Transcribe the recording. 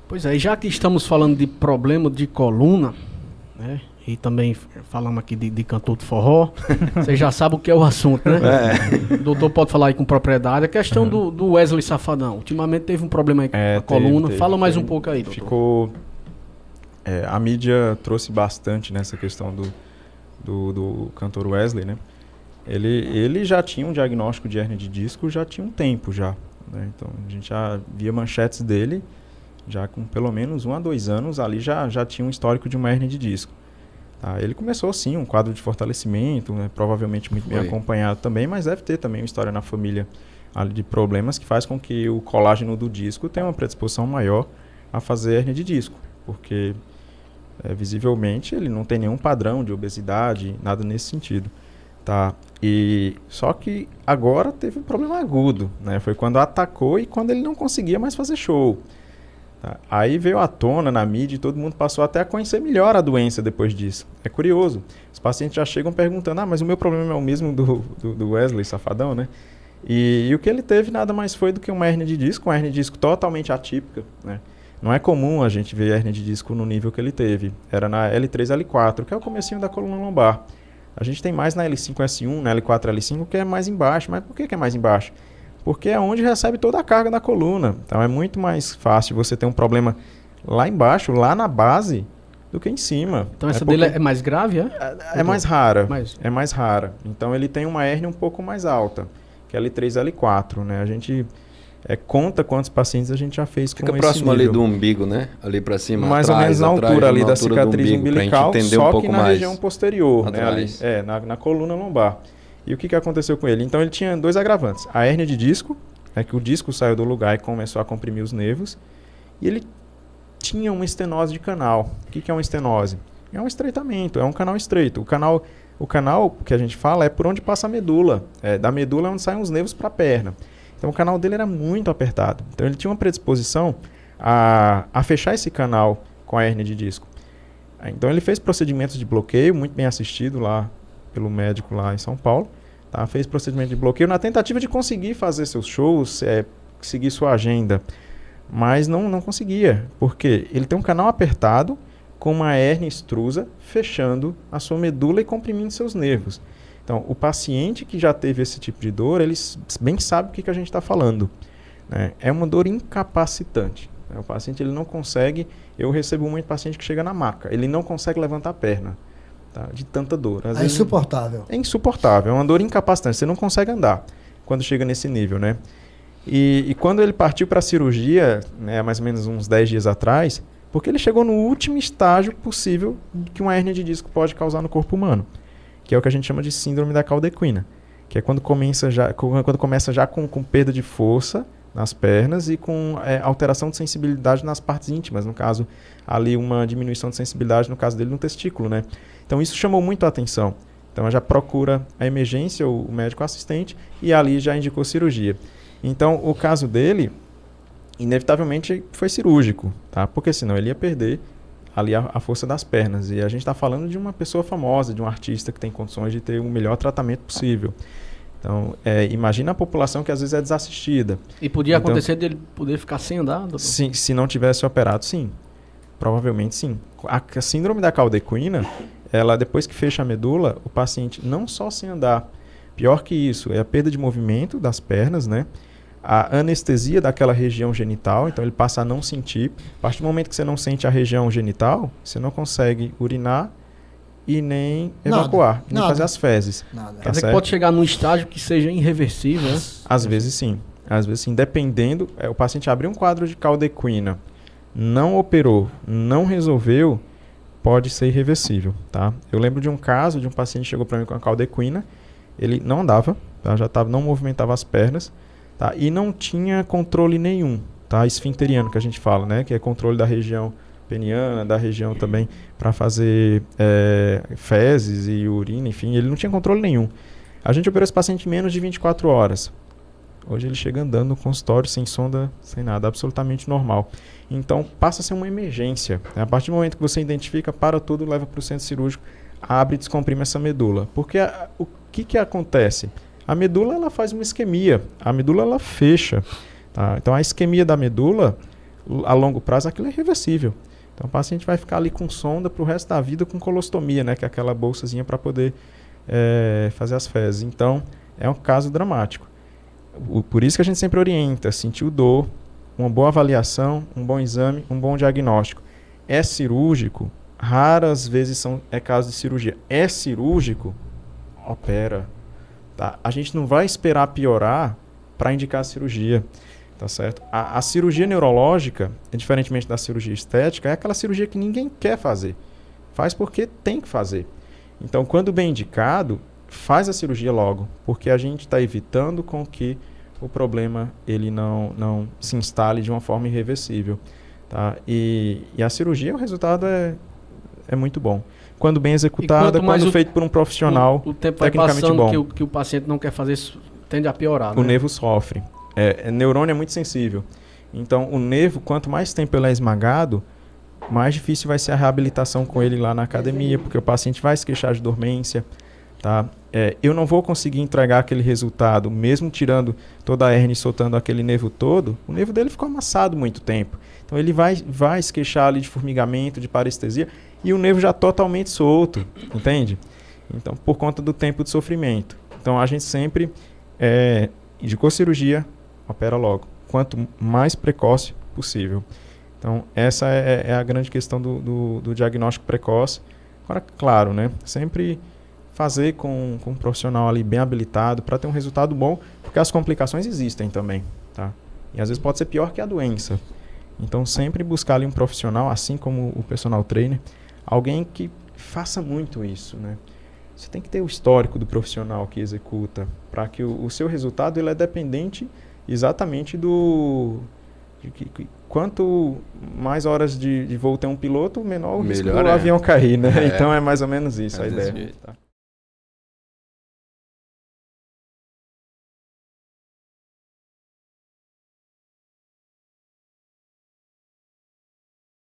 Pois é, e já que estamos falando de problema de coluna, né? E também falamos aqui de cantor de forró, você já sabe o que é o assunto, né? O doutor pode falar aí com propriedade. A questão do Wesley Safadão. Ultimamente teve um problema aí com a coluna. Fala mais um pouco aí, doutor. Ficou... a mídia trouxe bastante nessa questão do cantor Wesley, né? Ele já tinha um diagnóstico de hérnia de disco, já tinha um tempo já, né? Então a gente já via manchetes dele, já com pelo menos 1 a 2 anos, ali já tinha um histórico de uma hérnia de disco. Tá? Ele começou sim, um quadro de fortalecimento, né? Provavelmente muito bem acompanhado também, mas deve ter também uma história na família ali de problemas que faz com que o colágeno do disco tenha uma predisposição maior a fazer hérnia de disco, porque visivelmente ele não tem nenhum padrão de obesidade, nada nesse sentido. Tá? E só que agora teve um problema agudo, né? Foi quando atacou e quando ele não conseguia mais fazer show. Tá? Aí veio à tona na mídia e todo mundo passou até a conhecer melhor a doença depois disso. É curioso. Os pacientes já chegam perguntando, mas o meu problema é o mesmo do Wesley Safadão, né? E o que ele teve nada mais foi do que uma hérnia de disco totalmente atípica, né? Não é comum a gente ver hérnia de disco no nível que ele teve. Era na L3, L4, que é o comecinho da coluna lombar. A gente tem mais na L5-S1, na L4-L5, que é mais embaixo. Mas por que é mais embaixo? Porque é onde recebe toda a carga da coluna. Então é muito mais fácil você ter um problema lá embaixo, lá na base, do que em cima. Então essa dele é mais grave, é? É mais rara. É mais rara. Então ele tem uma hérnia um pouco mais alta, que é L3, L4, né? A gente conta quantos pacientes a gente já fez com esse nível. Fica próximo ali do umbigo, né? Ali pra cima, mais atrás, ou menos na altura ali da cicatriz umbilical, só um pouco que na mais região posterior, né? Ali, na coluna lombar. E o que aconteceu com ele? Então ele tinha 2 agravantes. A hérnia de disco, que o disco saiu do lugar e começou a comprimir os nervos. E ele tinha uma estenose de canal. O que é uma estenose? É um estreitamento, é um canal estreito. O canal que a gente fala é por onde passa a medula. Da medula é onde saem os nervos para a perna. Então o canal dele era muito apertado. Então ele tinha uma predisposição a fechar esse canal com a hérnia de disco. Então ele fez procedimentos de bloqueio, muito bem assistido lá pelo médico lá em São Paulo. Tá? Fez procedimento de bloqueio na tentativa de conseguir fazer seus shows, seguir sua agenda. Mas não conseguia. Porque ele tem um canal apertado com uma hérnia extrusa fechando a sua medula e comprimindo seus nervos. Então, o paciente que já teve esse tipo de dor, ele bem sabe o que a gente está falando, né? É uma dor incapacitante. Né? O paciente ele não consegue... Eu recebo muito paciente que chega na maca. Ele não consegue levantar a perna, tá? De tanta dor. Às vezes, insuportável. É insuportável. É uma dor incapacitante. Você não consegue andar quando chega nesse nível, né? E quando ele partiu para a cirurgia, né, mais ou menos uns 10 dias atrás, porque ele chegou no último estágio possível que uma hérnia de disco pode causar no corpo humano, que é o que a gente chama de síndrome da caldequina, que é quando começa já com perda de força nas pernas e com alteração de sensibilidade nas partes íntimas, no caso, ali uma diminuição de sensibilidade, no caso dele, no testículo, né? Então isso chamou muito a atenção. Então já procura a emergência, o médico assistente, e ali já indicou cirurgia. Então o caso dele, inevitavelmente, foi cirúrgico, tá? Porque senão ele ia perder ali a força das pernas. E a gente está falando de uma pessoa famosa, de um artista que tem condições de ter o melhor tratamento possível. Então, imagina a população que às vezes é desassistida. E podia acontecer dele poder ficar sem andar, doutor? Sim, se não tivesse operado, sim. Provavelmente sim. A síndrome da caldequina, ela depois que fecha a medula, o paciente não só sem andar, pior que isso, é a perda de movimento das pernas, né? A anestesia daquela região genital, então ele passa a não sentir. A partir do momento que você não sente a região genital, você não consegue urinar e nem evacuar, nem fazer as fezes. Quer dizer que pode chegar num estágio que seja irreversível, né? Às vezes sim. Às vezes sim, dependendo. O paciente abriu um quadro de caldequina, não operou, não resolveu, pode ser irreversível, tá? Eu lembro de um caso de um paciente que chegou para mim com a caldequina, ele não andava, tá? Não movimentava as pernas, tá? E não tinha controle nenhum, tá? Esfinteriano que a gente fala, né? Que é controle da região peniana, da região também para fazer fezes e urina, enfim, ele não tinha controle nenhum. A gente operou esse paciente em menos de 24 horas. Hoje ele chega andando no consultório sem sonda, sem nada, absolutamente normal. Então passa a ser uma emergência, né? A partir do momento que você identifica, para tudo, leva para o centro cirúrgico, abre e descomprime essa medula. Porque o que acontece? A medula ela faz uma isquemia, a medula ela fecha. Tá? Então a isquemia da medula a longo prazo aquilo é irreversível. Então o paciente vai ficar ali com sonda para o resto da vida com colostomia, né? Que é aquela bolsazinha para poder fazer as fezes. Então é um caso dramático. Por isso que a gente sempre orienta, sentiu dor, uma boa avaliação, um bom exame, um bom diagnóstico. É cirúrgico, raras vezes é caso de cirurgia. É cirúrgico, opera. Tá? A gente não vai esperar piorar para indicar a cirurgia. Tá certo? A cirurgia neurológica, diferentemente da cirurgia estética, é aquela cirurgia que ninguém quer fazer. Faz porque tem que fazer. Então, quando bem indicado, faz a cirurgia logo, porque a gente está evitando com que o problema ele não se instale de uma forma irreversível. Tá? E a cirurgia, o resultado é muito bom. Quando bem executada, quando feito por um profissional o tempo vai tecnicamente passando bom. que o paciente não quer fazer isso, tende a piorar. O nervo sofre. Neurônio é muito sensível. Então, o nervo, quanto mais tempo ele é esmagado, mais difícil vai ser a reabilitação com ele lá na academia, porque o paciente vai se queixar de dormência. Tá? Eu não vou conseguir entregar aquele resultado, mesmo tirando toda a hérnia e soltando aquele nervo todo, o nervo dele ficou amassado muito tempo. Então, ele vai se queixar ali de formigamento, de parestesia, e o nervo já totalmente solto, entende? Então, por conta do tempo de sofrimento. Então, a gente sempre indicou cirurgia, opera logo, quanto mais precoce possível. Então, essa é a grande questão do diagnóstico precoce. Agora, claro, né? Sempre fazer com um profissional ali bem habilitado para ter um resultado bom, porque as complicações existem também, tá? E às vezes pode ser pior que a doença. Então, sempre buscar ali um profissional, assim como o personal trainer, alguém que faça muito isso, né? Você tem que ter o histórico do profissional que executa, para que o seu resultado ele é dependente exatamente quanto mais horas de voo tem um piloto, menor o risco do avião cair, né? Então é mais ou menos isso a ideia. Tá?